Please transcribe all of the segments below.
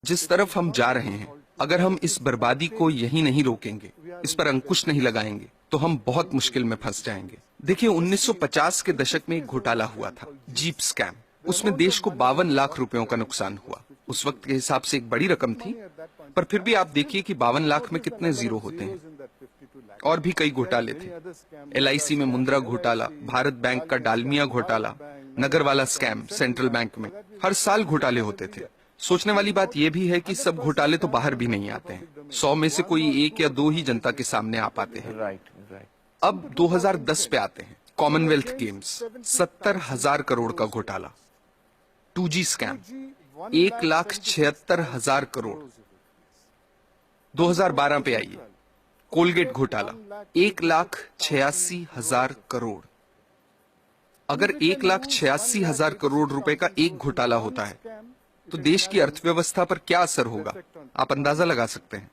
जिस तरफ हम जा रहे हैं, अगर हम इस बर्बादी को यहीं नहीं रोकेंगे, इस पर अंकुश नहीं लगाएंगे, तो हम बहुत मुश्किल में फंस जाएंगे। देखिए, 1950 के दशक में एक घोटाला हुआ था, जीप स्कैम। उसमें देश को 52 लाख रुपयों का नुकसान हुआ। उस वक्त के हिसाब से एक बड़ी रकम थी, पर फिर भी आप देखिए कि 52 लाख में कितने जीरो होते हैं। और भी कई घोटाले थे। LIC में मुंद्रा घोटाला, भारत बैंक का डालमिया घोटाला, नगरवाला स्कैम सेंट्रल बैंक में। हर साल घोटाले होते थे। सोचने वाली बात यह भी है कि सब घोटाले तो बाहर भी नहीं आते हैं। 100 में से कोई 1 या 2 ही जनता के सामने आ पाते हैं। अब 2010 पे आते हैं। कॉमनवेल्थ गेम्स, 70,000 करोड़ का घोटाला। 2G scam, 1,76,000 crore. 2012 पे आइए, कोलगेट घोटाला, 1,86,000 करोड़। अगर 1,86,000 करोड़ रुपए का एक घोटाला होता है, तो देश की अर्थव्यवस्था पर क्या असर होगा, आप अंदाजा लगा सकते हैं।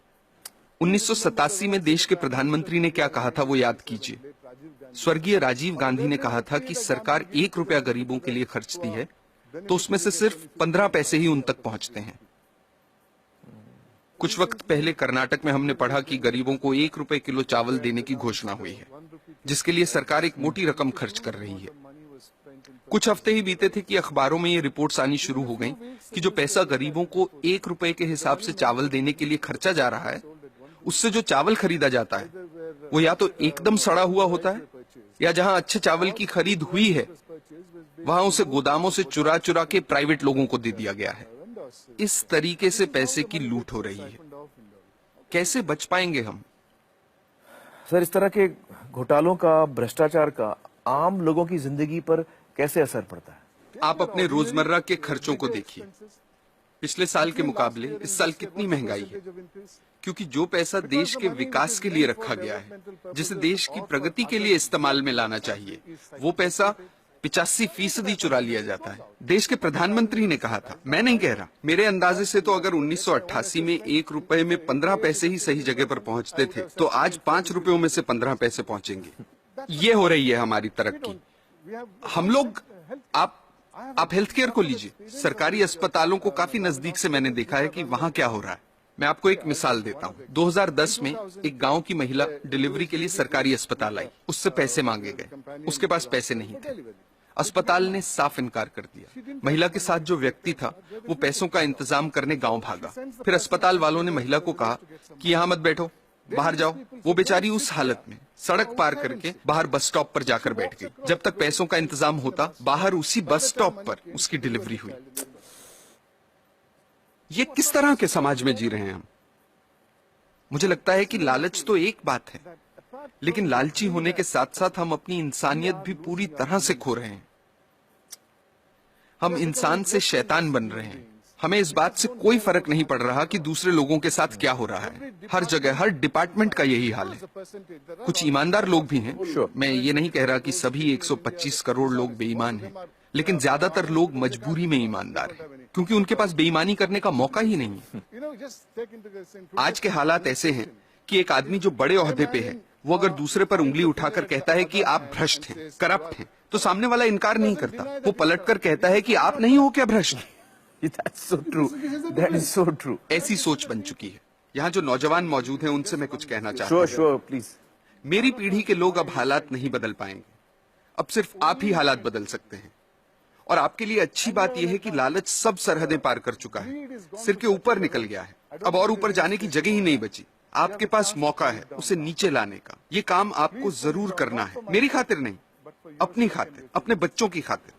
1987 में देश के प्रधानमंत्री ने क्या कहा था, वो याद कीजिए। स्वर्गीय राजीव गांधी ने कहा था कि सरकार 1 रुपया गरीबों के लिए खर्चती है, तो उसमें से सिर्फ 15 पैसे ही उन तक पहुंचते हैं। कुछ वक्त पहले कर्नाटक में हमने पढ़ा कि गरीबों को 1 रुपए किलो चावल देने की घोषणा हुई है, जिसके लिए सरकार एक मोटी रकम खर्च कर रही है। कुछ हफ्ते ही बीते थे कि अखबारों में ये रिपोर्ट्स आनी शुरू हो गईं कि जो पैसा गरीबों को 1 रुपए के हिसाब से चावल देने के लिए खर्चा जा रहा है, उससे जो चावल खरीदा जाता है, वो या तो एकदम सड़ा हुआ होता है, या जहां अच्छे चावल की खरीद हुई है, वहां उसे गोदामों से चुरा चुरा के प्राइवेट लोगों को दे दिया गया है। इस तरीके से पैसे की लूट हो रही है। कैसे बच पाएंगे हम? सर, इस तरह के घोटालों का, भ्रष्टाचार का आम लोगों की जिंदगी पर कैसे असर पड़ता है? आप अपने रोजमर्रा के खर्चों को देखिए। पिछले साल के मुकाबले इस साल कितनी महंगाई है, क्योंकि जो पैसा देश के विकास के लिए रखा गया है, जिसे देश की प्रगति के लिए इस्तेमाल में लाना चाहिए, वो पैसा 85% चुरा लिया जाता है। देश के प्रधानमंत्री ने कहा था, मैं नहीं कह रहा, मेरे अंदाजे से तो अगर 1988 में 1 रुपए में 15 पैसे ही सही जगह पर पहुंचते थे, तो आज 5 रुपयों में से 15 पैसे पहुंचेंगे। ये हो रही है हमारी तरक्की। हम लोग, आप हेल्थ केयर को लीजिए। सरकारी अस्पतालों को काफी नजदीक से मैंने देखा है कि वहां क्या हो रहा है। मैं आपको एक मिसाल देता हूं। 2010 में एक गांव की महिला डिलीवरी के लिए सरकारी अस्पताल आई। उससे पैसे मांगे गए, उसके पास पैसे नहीं थे। अस्पताल ने साफ इनकार कर दिया। महिला के साथ जो व्यक्ति था, वो पैसों का इंतजाम करने गांव भागा। फिर अस्पताल वालों ने महिला को कहा कि यहां मत बैठो, बाहर जाओ। वो बेचारी उस हालत में सड़क पार करके बाहर बस स्टॉप पर जाकर बैठ गई। जब तक पैसों का इंतजाम होता, बाहर उसी बस स्टॉप पर उसकी डिलीवरी हुई। ये किस तरह के समाज में जी रहे हैं हम? मुझे लगता है कि लालच तो एक बात है, लेकिन लालची होने के साथ साथ हम अपनी इंसानियत भी पूरी तरह से खो रहे हैं। हम इंसान से शैतान बन रहे हैं। हमें इस बात से कोई फर्क नहीं पड़ रहा कि दूसरे लोगों के साथ क्या हो रहा है। हर जगह, हर डिपार्टमेंट का यही हाल है। कुछ ईमानदार लोग भी हैं। मैं ये नहीं कह रहा कि सभी 125 करोड़ लोग बेईमान हैं, लेकिन ज्यादातर लोग मजबूरी में ईमानदार हैं, क्योंकि उनके पास बेईमानी करने का मौका ही नहीं है। आज के हालात ऐसे हैं कि एक आदमी जो बड़े ओहदे पे है, वो अगर दूसरे पर उंगली उठाकर कहता है कि आप भ्रष्ट हैं, करप्ट हैं, तो सामने वाला इनकार नहीं करता। वो पलटकर कहता है कि आप नहीं हो क्या भ्रष्ट? That's so true. That is so true. ऐसी सोच बन चुकी है। यहाँ जो नौजवान मौजूद हैं, उनसे मैं कुछ कहना चाहता हूँ। Sure, please. मेरी पीढ़ी के लोग अब हालात नहीं बदल पाएंगे। अब सिर्फ आप ही हालात बदल सकते हैं। और आपके लिए अच्छी बात यह है कि लालच सब सरहदें पार कर चुका है, सिर के ऊपर निकल गया है। अब और ऊपर जाने की जगह ही नहीं बची। आपके पास मौका है उसे नीचे लाने का। ये काम आपको जरूर करना है, मेरी खातिर नहीं, अपनी खातिर, अपने बच्चों की खातिर।